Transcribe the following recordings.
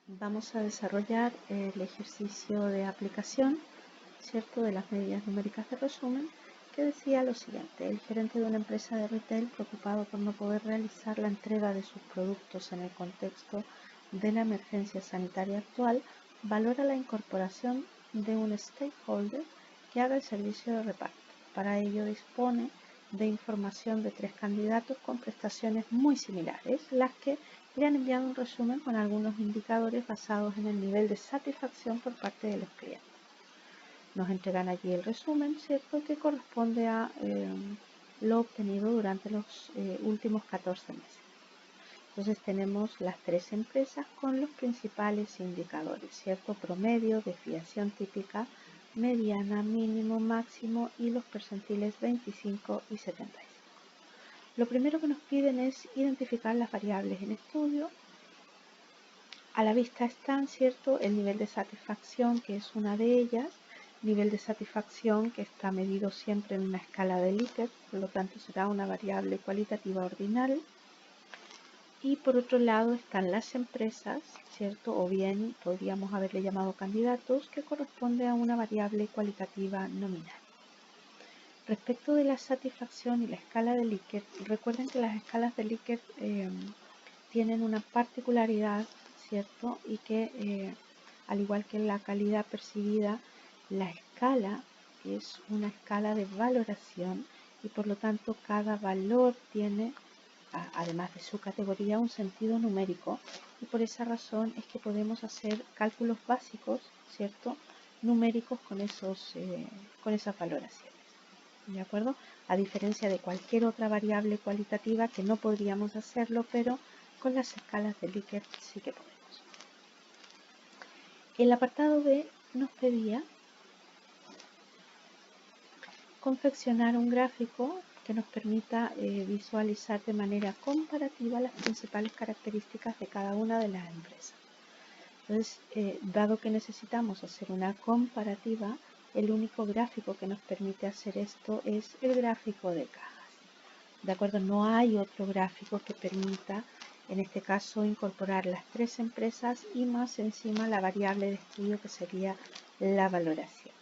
Vamos a desarrollar el ejercicio de aplicación, ¿cierto?, de las medidas numéricas de resumen, que decía lo siguiente: el gerente de una empresa de retail, preocupado por no poder realizar la entrega de sus productos en el contexto de la emergencia sanitaria actual, valora la incorporación de un stakeholder que haga el servicio de reparto. Para ello dispone de información de 3 candidatos con prestaciones muy similares, las que le han enviado un resumen con algunos indicadores basados en el nivel de satisfacción por parte de los clientes. Nos entregan allí el resumen, ¿cierto?, que corresponde a lo obtenido durante los últimos 14 meses. Entonces tenemos las 3 empresas con los principales indicadores, ¿cierto? Promedio, desviación típica, mediana, mínimo, máximo y los percentiles 25 y 75. Lo primero que nos piden es identificar las variables en estudio. A la vista están, ¿cierto?, el nivel de satisfacción, que es una de ellas, nivel de satisfacción que está medido siempre en una escala de Likert, por lo tanto será una variable cualitativa ordinal. Y por otro lado están las empresas, ¿cierto?, o bien podríamos haberle llamado candidatos, que corresponde a una variable cualitativa nominal. Respecto de la satisfacción y la escala de Likert, recuerden que las escalas de Likert tienen una particularidad, ¿cierto?, y que al igual que la calidad percibida, la escala es una escala de valoración y por lo tanto cada valor tiene, además de su categoría, un sentido numérico, y por esa razón es que podemos hacer cálculos básicos, ¿cierto?, numéricos con esas valoraciones. ¿De acuerdo? A diferencia de cualquier otra variable cualitativa que no podríamos hacerlo, pero con las escalas de Likert sí que podemos. El apartado B nos pedía confeccionar un gráfico que nos permita visualizar de manera comparativa las principales características de cada una de las empresas. Entonces, dado que necesitamos hacer una comparativa, el único gráfico que nos permite hacer esto es el gráfico de cajas. ¿De acuerdo? No hay otro gráfico que permita, en este caso, incorporar las 3 empresas y más encima la variable de estudio, que sería la valoración.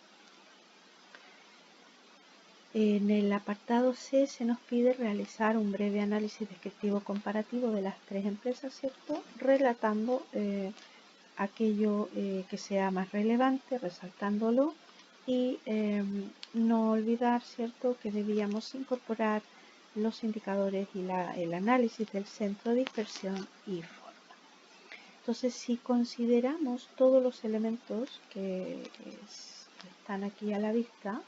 En el apartado C se nos pide realizar un breve análisis descriptivo comparativo de las 3 empresas, ¿cierto?, relatando aquello que sea más relevante, resaltándolo, y no olvidar, ¿cierto?, que debíamos incorporar los indicadores y el análisis del centro de dispersión y forma. Entonces, si consideramos todos los elementos que están aquí a la vista,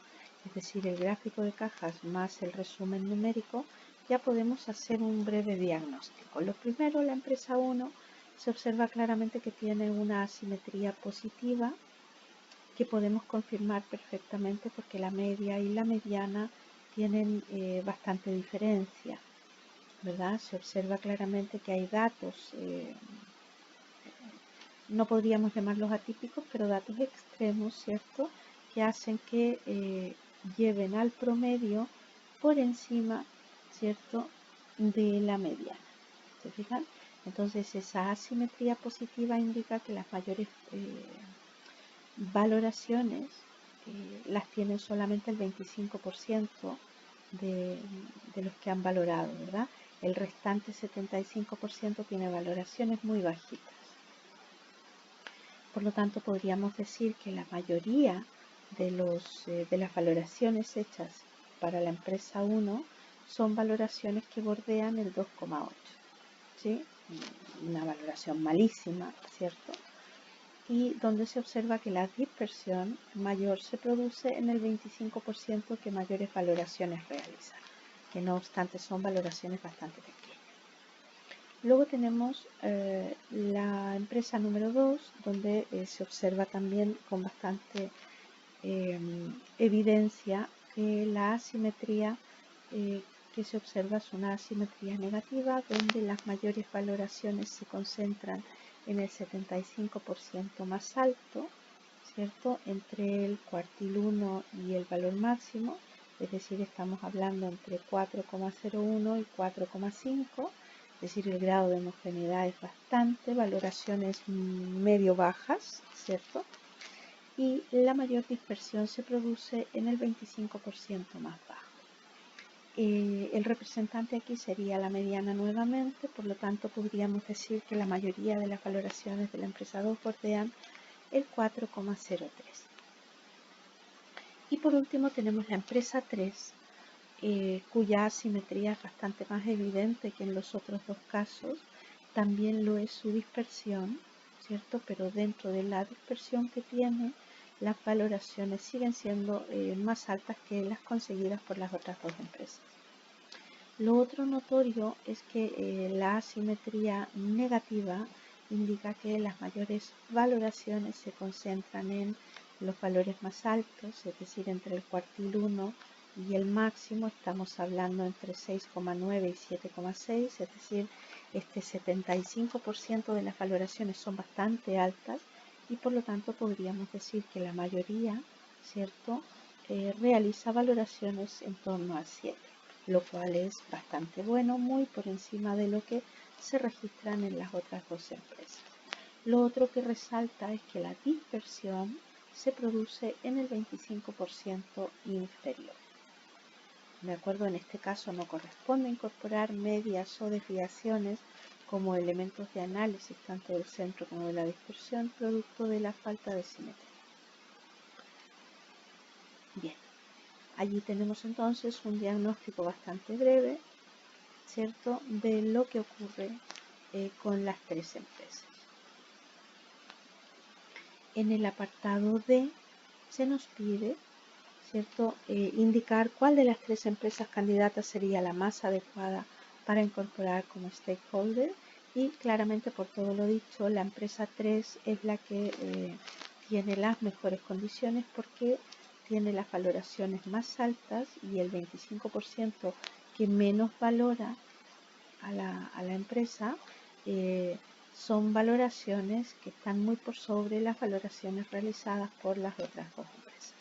es decir, el gráfico de cajas más el resumen numérico, ya podemos hacer un breve diagnóstico. Lo primero, la empresa 1, se observa claramente que tiene una asimetría positiva, que podemos confirmar perfectamente porque la media y la mediana tienen bastante diferencia, ¿verdad? Se observa claramente que hay datos, no podríamos llamarlos atípicos, pero datos extremos, ¿cierto?, que hacen que lleven al promedio por encima, ¿cierto?, de la mediana. ¿Se fijan? Entonces esa asimetría positiva indica que las mayores valoraciones las tienen solamente el 25% de los que han valorado, ¿verdad? El restante 75% tiene valoraciones muy bajitas. Por lo tanto, podríamos decir que la mayoría de las valoraciones hechas para la empresa 1 son valoraciones que bordean el 2,8, ¿sí? Una valoración malísima, ¿cierto? Y donde se observa que la dispersión mayor se produce en el 25% que mayores valoraciones realizan, que no obstante son valoraciones bastante pequeñas. Luego tenemos la empresa número 2, donde se observa también con bastante evidencia que la asimetría que se observa es una asimetría negativa, donde las mayores valoraciones se concentran en el 75% más alto, ¿cierto?, entre el cuartil 1 y el valor máximo, es decir, estamos hablando entre 4,01 y 4,5, es decir, el grado de homogeneidad es bastante, valoraciones medio bajas, ¿cierto? Y la mayor dispersión se produce en el 25% más bajo. El representante aquí sería la mediana nuevamente, por lo tanto podríamos decir que la mayoría de las valoraciones de la empresa 2 bordean el 4,03. Y por último tenemos la empresa 3, cuya asimetría es bastante más evidente que en los otros dos casos. También lo es su dispersión, ¿cierto? Pero dentro de la dispersión que tiene, las valoraciones siguen siendo más altas que las conseguidas por las otras dos empresas. Lo otro notorio es que la asimetría negativa indica que las mayores valoraciones se concentran en los valores más altos, es decir, entre el cuartil 1 y el máximo estamos hablando entre 6,9 y 7,6, es decir, este 75% de las valoraciones son bastante altas y por lo tanto podríamos decir que la mayoría, ¿cierto?, realiza valoraciones en torno al 7, lo cual es bastante bueno, muy por encima de lo que se registran en las otras dos empresas. Lo otro que resalta es que la dispersión se produce en el 25% inferior. De acuerdo, en este caso no corresponde incorporar medias o desviaciones como elementos de análisis tanto del centro como de la dispersión, producto de la falta de simetría. Bien, allí tenemos entonces un diagnóstico bastante breve, ¿cierto?, de lo que ocurre con las tres empresas. En el apartado D se nos pide, ¿cierto?, indicar cuál de las tres empresas candidatas sería la más adecuada para incorporar como stakeholder, y claramente por todo lo dicho, la empresa 3 es la que tiene las mejores condiciones porque tiene las valoraciones más altas y el 25% que menos valora a la empresa son valoraciones que están muy por sobre las valoraciones realizadas por las otras dos empresas.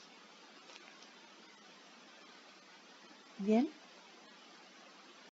Bien,